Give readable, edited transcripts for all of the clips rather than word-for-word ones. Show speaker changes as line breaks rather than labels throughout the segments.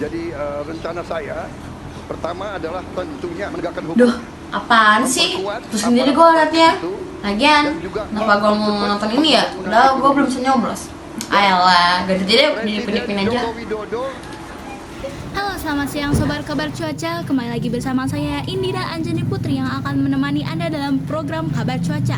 Jadi rencana saya pertama adalah tentunya menegakkan hukum.
Duh, apaan sih? Terus sendiri gue liatnya. Lagian, kenapa gue mau nonton ini ya? Udah, gue belum bisa nyoblos. Ayolah, ganti deh, dipin aja.
Halo, selamat siang Sobat Kabar Cuaca. Kembali lagi bersama saya Indira Anjani Putri yang akan menemani Anda dalam program Kabar Cuaca.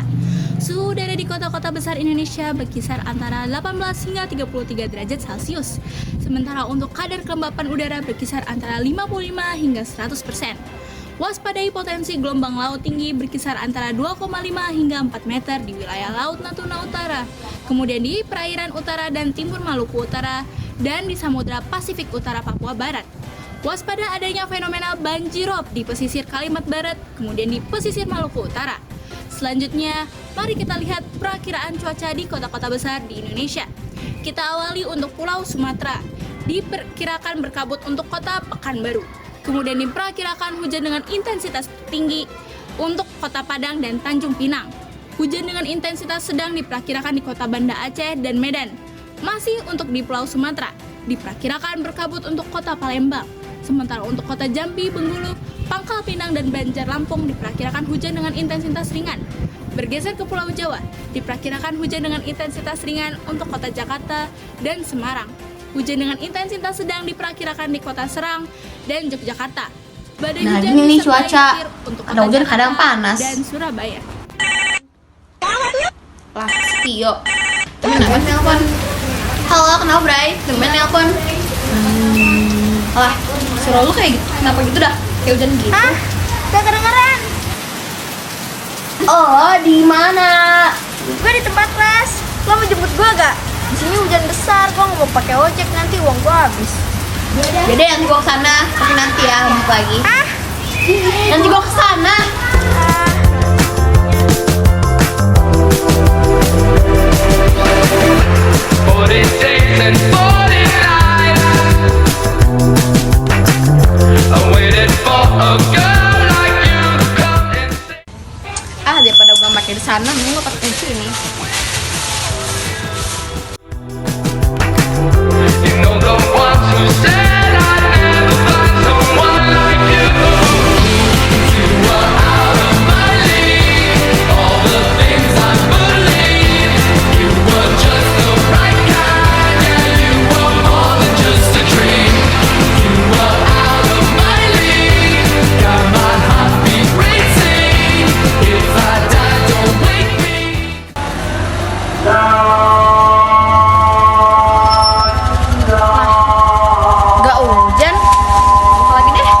Suhu udara di kota-kota besar Indonesia berkisar antara 18 hingga 33 derajat Celcius. Sementara untuk kadar kelembapan udara berkisar antara 55 hingga 100%. Waspadai potensi gelombang laut tinggi berkisar antara 2,5 hingga 4 meter di wilayah Laut Natuna Utara. Kemudian di perairan utara dan timur Maluku Utara dan di Samudra Pasifik Utara Papua Barat. Waspada adanya fenomena banjirop di pesisir Kalimantan Barat, kemudian di pesisir Maluku Utara. Selanjutnya, mari kita lihat perakiraan cuaca di kota-kota besar di Indonesia. Kita awali untuk Pulau Sumatera. Diperkirakan berkabut untuk kota Pekanbaru. Kemudian diperkirakan hujan dengan intensitas tinggi untuk kota Padang dan Tanjung Pinang. Hujan dengan intensitas sedang diperkirakan di kota Banda Aceh dan Medan. Masih untuk di Pulau Sumatera, diperkirakan berkabut untuk kota Palembang. Sementara untuk kota Jambi, Bengkulu, Pangkal Pinang, dan Banjar Lampung diperkirakan hujan dengan intensitas ringan. Bergeser ke Pulau Jawa, diperkirakan hujan dengan intensitas ringan untuk kota Jakarta dan Semarang. Hujan dengan intensitas sedang diperkirakan di kota Serang dan Yogyakarta. Badai
Nah,
hujan
ini
disertai
cuaca.
petir untuk
Ada
kota
hujan, kadang
Jakarta
panas.
dan Surabaya.
Lah, Tio. Temen nelpon. Halo, kenapa Bray? Temen nelpon. Lah, suara lu kayak gitu. Kenapa gitu dah? Kayak hujan gitu.
Hah? Gak kedengeran?
Oh, di mana?
Gue di tempat les. Lo mau jemput gue gak? Di sini hujan besar, gue nggak mau pakai ojek, nanti uang gue habis.
Beda nanti gua kesana, tapi nanti ya lanjut lagi.
Ah?
Nanti gua kesana. Daripada gua pakai di sana, mending gua pakai di sini. Gak hujan, apa lagi deh?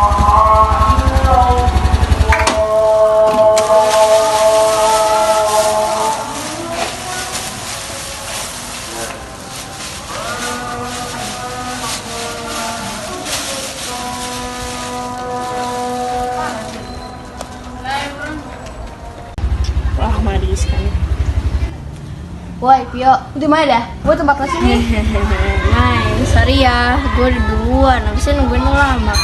Wah, manis kan.
Woi, Pio, lu di mana dah? Gua tempat les ini.
Nice, sorry ya, gue udah duluan, abisnya nungguin lo lama.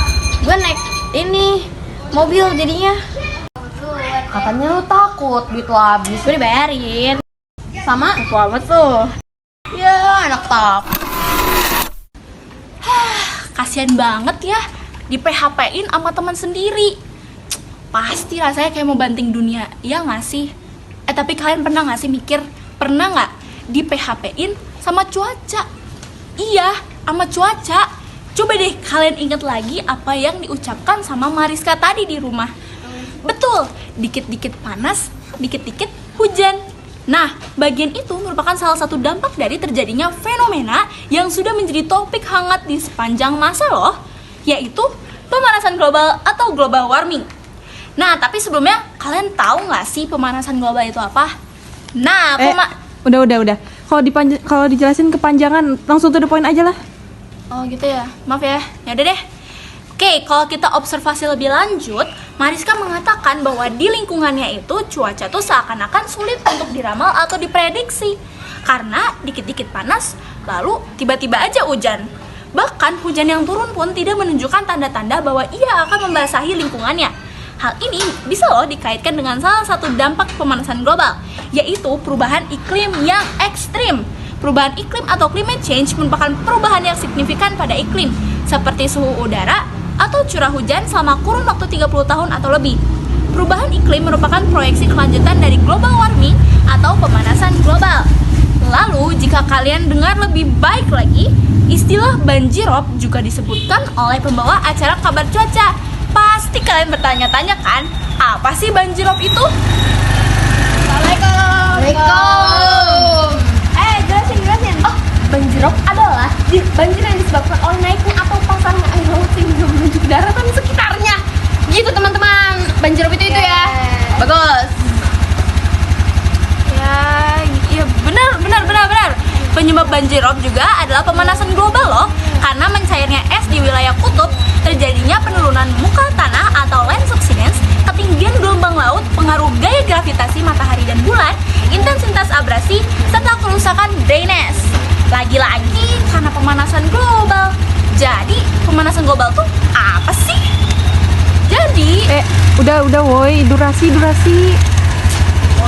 Gue naik ini, mobil jadinya.
Katanya lu takut duit lu habis.
Gue dibayarin.
Sama?
Aku amat tuh.
Ya, anak tak.
Kasian banget ya, di PHP-in sama teman sendiri. Pasti rasanya kayak mau banting dunia, iya nggak sih? Tapi kalian pernah nggak sih mikir, pernah nggak di PHP-in sama cuaca? Iya, sama cuaca. Coba deh kalian ingat lagi apa yang diucapkan sama Mariska tadi di rumah. Betul, dikit-dikit panas, dikit-dikit hujan. Nah, bagian itu merupakan salah satu dampak dari terjadinya fenomena yang sudah menjadi topik hangat di sepanjang masa loh, yaitu pemanasan global atau global warming. Nah, tapi sebelumnya kalian tahu nggak sih pemanasan global itu apa? Nah,
Udah. Kalau dijelasin kepanjangan, langsung to the point aja lah.
Oh gitu ya, maaf ya. Yaudah deh. Oke, kalau kita observasi lebih lanjut, Mariska mengatakan bahwa di lingkungannya itu cuaca tuh seakan-akan sulit untuk diramal atau diprediksi. Karena dikit-dikit panas, lalu tiba-tiba aja hujan. Bahkan hujan yang turun pun tidak menunjukkan tanda-tanda bahwa ia akan membasahi lingkungannya. Hal ini bisa loh dikaitkan dengan salah satu dampak pemanasan global, yaitu perubahan iklim yang ekstrim. perubahan iklim atau climate change merupakan perubahan yang signifikan pada iklim, seperti suhu udara atau curah hujan selama kurun waktu 30 tahun atau lebih. Perubahan iklim merupakan proyeksi kelanjutan dari global warming atau pemanasan global. Lalu, jika kalian dengar lebih baik lagi, istilah banjirop juga disebutkan oleh pembawa acara kabar cuaca. Pasti kalian bertanya-tanya kan, apa sih banjirop itu?
Waalaikumsalam. Jelasin.
Oh, banjirop adalah banjir yang disebabkan oleh naiknya atau pasangnya air laut sehingga menuju ke daratan sekitarnya. Gitu teman-teman, banjirop itu ya. Bagus.
Ya benar. Penyebab banjirop juga adalah pemanasan global loh. Karena mencairnya es di wilayah kutub, terjadinya penurunan muka tanah atau land subsidence, ketinggian gelombang laut, pengaruh gaya gravitasi matahari dan bulan, intensitas abrasi, serta kerusakan drainase. Lagi-lagi karena pemanasan global. Jadi, pemanasan global tuh apa sih? Jadi,
Udah woi, durasi.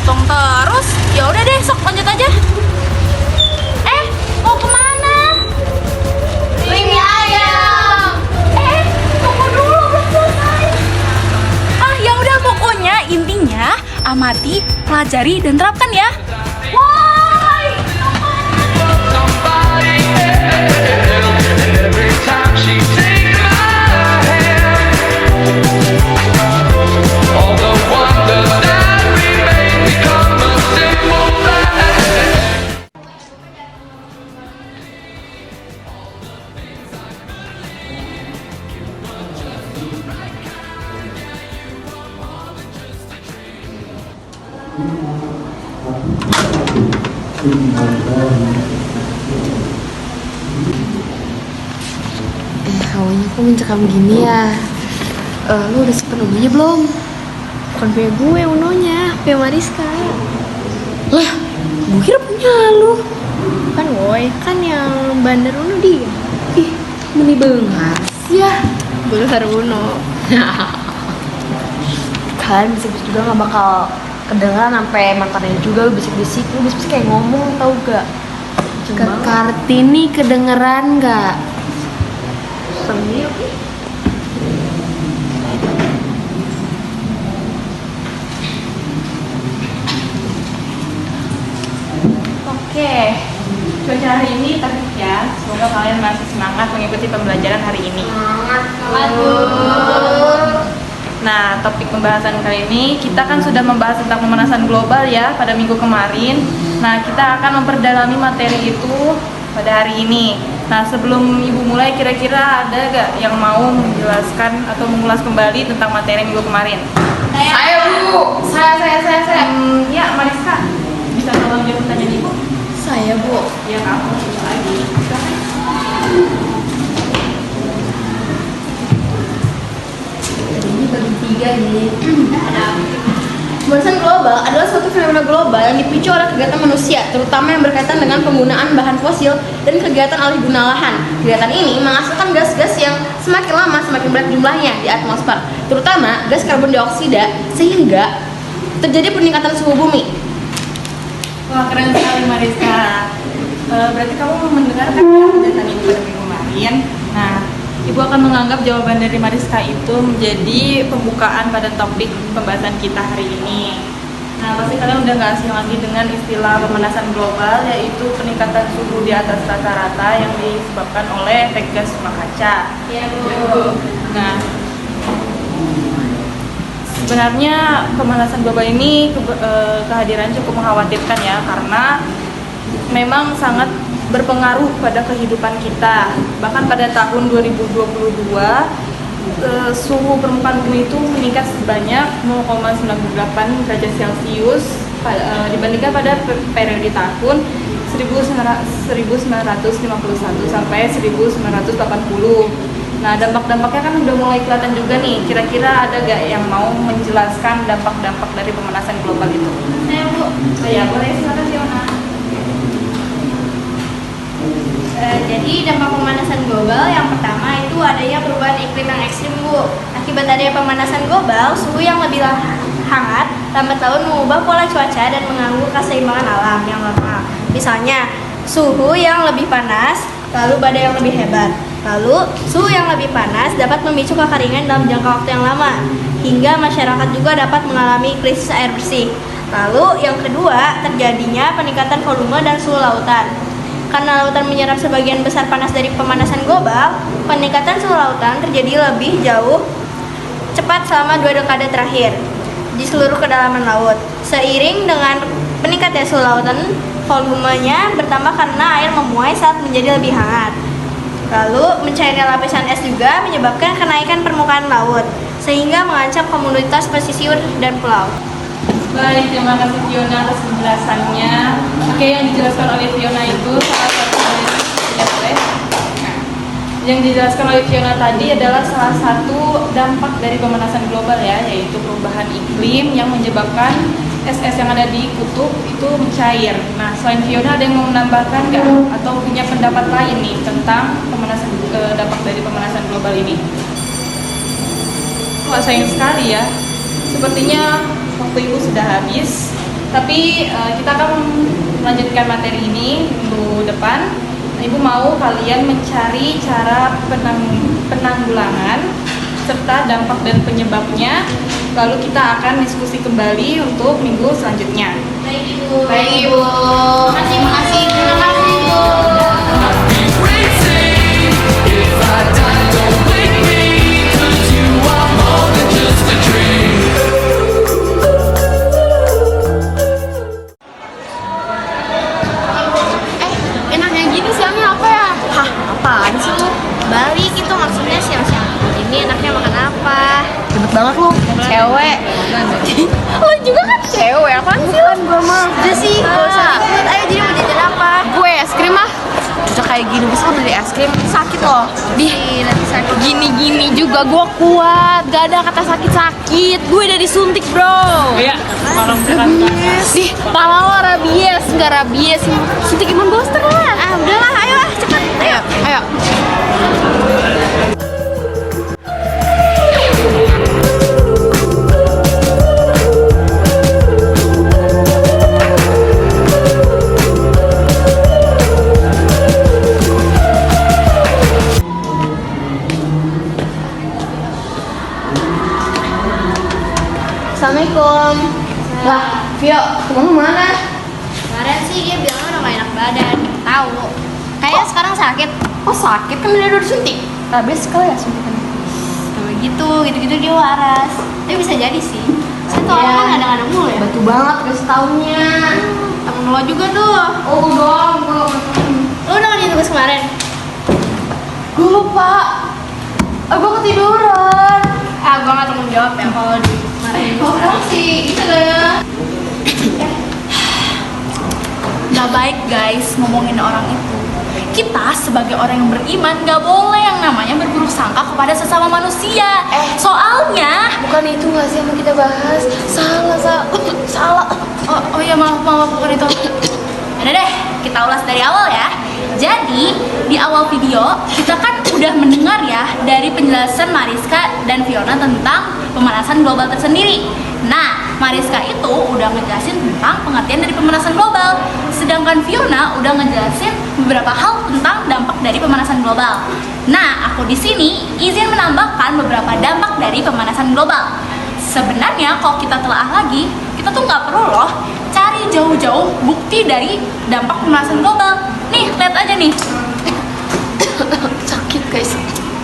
potong terus. Ya udah deh, sok lanjut aja. Mau kemana?
Beli mie ayam.
Tunggu dulu, belum selesai. Ya udah, pokoknya intinya amati, pelajari dan terapkan ya. Woi.
Every time she takes my hand, all the wonder that remains become a simple fact.
Hawanya kok mencekam gini ya? Lu udah simpen ununya belum?
Bukan punya gue unonya, punya Mariska.
Lah, gue kira punya lu.
Kan woi, kan yang bandar uno dia.
Ih, meni banget ya.
Bandar uno.
Kalian bisik-bisik juga gak bakal kedengeran sampai mantannya juga. Lu bisik-bisik kayak ngomong, tau gak? Ke Kartini kedengeran gak?
Sambil
Oke, cuaca hari ini terik ya. Semoga kalian masih semangat mengikuti pembelajaran hari ini. Nah, topik pembahasan kali ini kita kan sudah membahas tentang pemanasan global ya pada minggu kemarin. Nah, kita akan memperdalami materi itu pada hari ini. Nah, sebelum Ibu mulai, kira-kira ada gak yang mau menjelaskan atau mengulas kembali tentang materi minggu kemarin?
Saya Bu, saya.
Ya, Mariska, bisa tolong jawab pertanyaan Ibu?
Saya Bu.
Ya, kamu coba lagi. Silakan.
Ini bagi tiga nih. Pemanasan global adalah suatu fenomena global yang dipicu oleh kegiatan manusia, terutama yang berkaitan dengan penggunaan bahan fosil dan kegiatan alih guna lahan. Kegiatan ini menghasilkan gas-gas yang semakin lama semakin berat jumlahnya di atmosfer, terutama gas karbon dioksida, sehingga terjadi peningkatan suhu bumi.
Wah, keren sekali Mariska. Berarti kamu mendengarkan penjelasan Ibu pada minggu kemarin. Nah, Ibu akan menganggap jawaban dari Mariska itu menjadi pembukaan pada topik pembahasan kita hari ini. Nah, pasti kalian udah gak asing lagi dengan istilah pemanasan global, yaitu peningkatan suhu di atas rata-rata yang disebabkan oleh efek gas rumah kaca.
Iya Bu.
Nah, sebenarnya pemanasan global ini kehadiran cukup mengkhawatirkan ya, karena memang sangat berpengaruh pada kehidupan kita. Bahkan pada tahun 2022 suhu permukaan bumi itu meningkat sebanyak 0,98 derajat Celcius dibandingkan pada periode tahun 1951 sampai 1980. Nah, dampak-dampaknya kan udah mulai kelihatan juga nih. Kira-kira ada gak yang mau menjelaskan dampak-dampak dari pemanasan global itu?
Bu.
Ya, boleh, silakan Fiona.
Jadi dampak pemanasan global yang pertama itu adanya perubahan iklim yang ekstrim Bu. Akibat adanya pemanasan global, suhu yang lebih hangat lambat laun mengubah pola cuaca dan mengganggu keseimbangan alam yang normal. Misalnya suhu yang lebih panas, lalu badai yang lebih hebat. Lalu, suhu yang lebih panas dapat memicu kekeringan dalam jangka waktu yang lama, hingga masyarakat juga dapat mengalami krisis air bersih. Lalu, yang kedua, terjadinya peningkatan volume dan suhu lautan. Karena lautan menyerap sebagian besar panas dari pemanasan global, peningkatan suhu lautan terjadi lebih jauh cepat selama 2 dekade terakhir di seluruh kedalaman laut. Seiring dengan peningkatnya suhu lautan, volumenya bertambah karena air memuai saat menjadi lebih hangat. Lalu, mencairnya lapisan es juga menyebabkan kenaikan permukaan laut, sehingga mengancam komunitas pesisir dan pulau.
Baik, terima kasih Fiona atas penjelasannya. Oke, yang dijelaskan oleh Fiona itu salah satu yang dijelaskan oleh Fiona tadi adalah salah satu dampak dari pemanasan global ya, yaitu perubahan iklim yang menyebabkan es-es yang ada di kutub itu mencair. Nah, selain Fiona ada yang mau menambahkan nggak atau punya pendapat lain nih tentang pemanasan dampak dari pemanasan global ini? Wah, sayang sekali ya. Sepertinya waktu ibu sudah habis. Tapi kita akan melanjutkan materi ini minggu depan. Ibu mau kalian mencari cara penanggulangan serta dampak dan penyebabnya. Lalu kita akan diskusi kembali untuk minggu selanjutnya.
Baik Ibu.
Baik Ibu. Terima kasih. Terima kasih Ibu.
Enaknya gini siangnya apa ya? Hah, apaan sih lu?
Balik itu maksudnya siang-siang. Ini enaknya makan apa?
Ribet banget lu, cewek. Lu juga kan cewek, apaan sih lu? Gue mah.
Udah sih, gak usah ribut. Ayo jadi mau jajan apa?
Gue es krim mah. Cocok kayak gini, bisa lu beli es krim, sakit loh.
Nanti sakit.
Gini-gini juga gue kuat, gak ada kata sakit-sakit. Gue udah disuntik bro.
Iya, tolong
Rabies. Dih, pala lo rabies, nggak rabies. Suntik imun booster lah.
Ah, udahlah, ayo lah, cepet.
Ayo. Assalamualaikum. Lah, Vio, kamu mana?
Kemarin sih dia bilang udah gak enak badan. Tahu. Kayaknya sekarang sakit.
Oh sakit kan udah disuntik. Rabies sekali ya suntikan.
Kayak gitu dia waras. Tapi bisa jadi sih. Saya tuh orang kan kadang-kadang mulu ya.
Batu banget kasih taunya.
Temen lo juga tuh.
Oh dong, gue
Lo udah ngerjain tugas kemarin?
gue lupa. Gue ketiduran.
Gue gak tanggung jawab ya kalau di kemarin.
Sih, gitu ya.
Gak baik guys ngomongin orang itu. Kita sebagai orang yang beriman gak boleh yang namanya berburuk sangka kepada sesama manusia. Soalnya
Bukan itu nggak sih yang mau kita bahas? Salah.
oh ya maaf bukan itu. Udah deh, kita ulas dari awal ya. Jadi di awal video kita kan udah mendengar ya dari penjelasan Mariska dan Fiona tentang pemanasan global tersendiri. Nah, Mariska itu udah ngejelasin tentang pengertian dari pemanasan global, sedangkan Fiona udah ngejelasin beberapa hal tentang dampak dari pemanasan global. Nah, aku di sini izin menambahkan beberapa dampak dari pemanasan global. Sebenarnya kalau kita telah lagi, kita tuh nggak perlu loh cari jauh-jauh bukti dari dampak pemanasan global. Nih, lihat aja nih.
Sakit guys.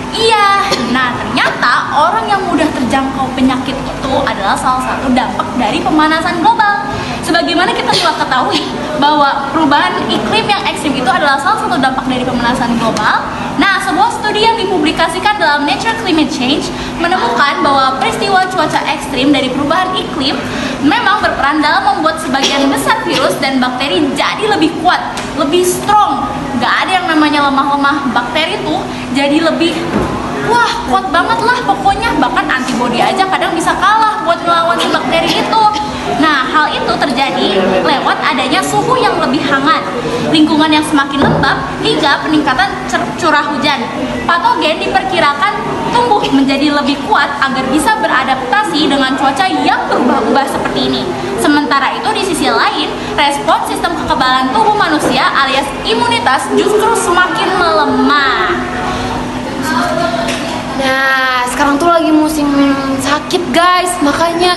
Iya, nah ternyata orang yang mudah terjangkau penyakit itu adalah salah satu dampak dari pemanasan global. Sebagaimana kita telah ketahui bahwa perubahan iklim yang ekstrim itu adalah salah satu dampak dari pemanasan global. Nah, sebuah studi yang dipublikasikan dalam Nature Climate Change menemukan bahwa peristiwa cuaca ekstrim dari perubahan iklim memang berperan dalam membuat sebagian besar virus dan bakteri jadi lebih kuat, lebih strong. Gak ada yang namanya lemah-lemah, bakteri tuh jadi lebih kuat banget lah pokoknya, bahkan antibodi aja kadang bisa kalah buat melawan si bakteri itu. Nah, hal itu terjadi lewat adanya suhu yang lebih hangat, lingkungan yang semakin lembab, hingga peningkatan curah hujan. Patogen diperkirakan tumbuh menjadi lebih kuat agar bisa beradaptasi dengan cuaca yang berubah-ubah seperti ini. Sementara itu di sisi lain, respon sistem kekebalan tubuh manusia alias imunitas justru semakin melemah.
Nah, sekarang tuh lagi musim sakit guys, makanya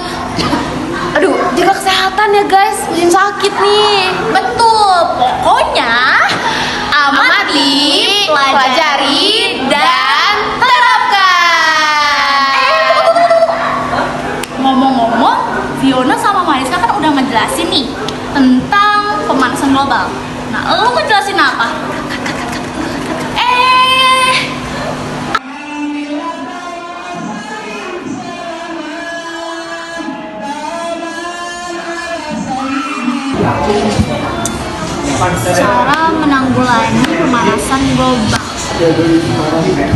aduh, jaga kesehatan ya guys, musim sakit nih.
Betul, pokoknya amati, pelajari, dan terapkan. Ngomong-ngomong, Fiona sama Mariska kan udah ngejelasin nih tentang pemanasan global. Nah, lo ngejelasin apa? Cara menanggulangi pemanasan global.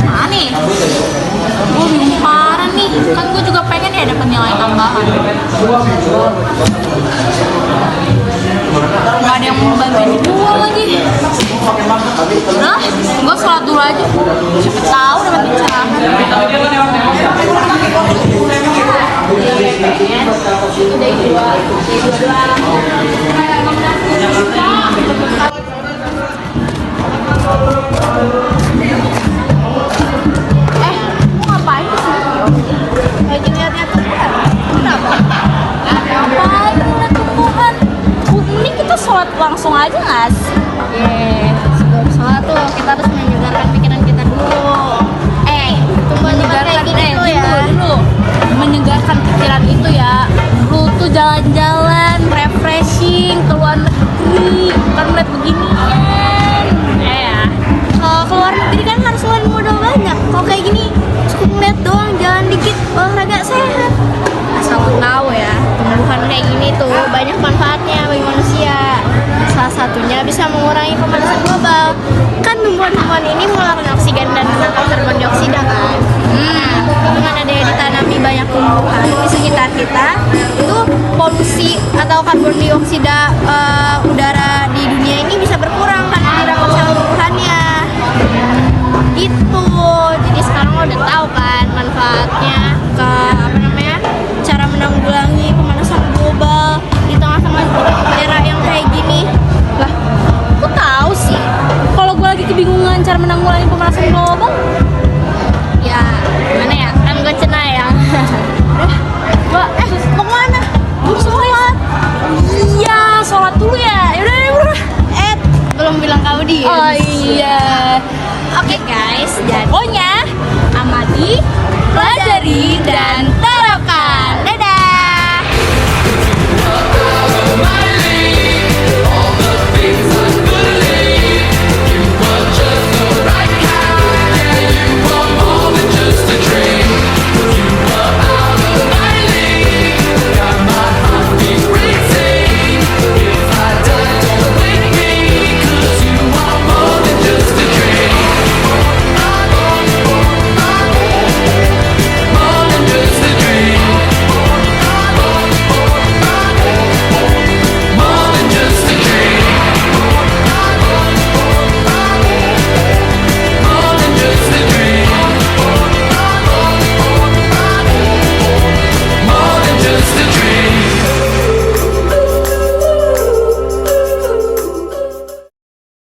Nah nih, gue bingung parah nih. Kan gue juga pengen ya dapat nilai tambahan. Gak ada yang mau bantuin gue lagi. Nah, gue sholat dulu aja. Siapa tahu dapat pencerahan.
Mau ngapain sih? Lagi lihat-lihat tumbuhan. Kenapa?
Ngapain ngeliat tumbuhan? Ini kita sholat langsung aja nggak sih?
Sebelum sholat tuh kita harus menyegarkan pikiran kita dulu. Tumbuhan-tumbuhan kayak gini tuh ya.
Dulu menyegarkan pikiran itu ya. Lu tuh jalan-jalan, refreshing, keluar negeri, bukan ngeliat beginian.
Kalau keluar negeri kan harus ngeluarin modal banyak. Kalau kayak gini cukup ngeliat doang, jalan dikit, olahraga sehat. Asal lo tahu ya, tumbuhan kayak gini tuh banyak manfaatnya bagi manusia. Salah satunya bisa mengurangi pemanasan global. Kan tumbuhan-tumbuhan ini mengeluarkan oksigen dan menangkap karbon dioksida kan. Dengan adanya ditanami banyak tumbuhan di sekitar kita, itu polusi atau karbon dioksida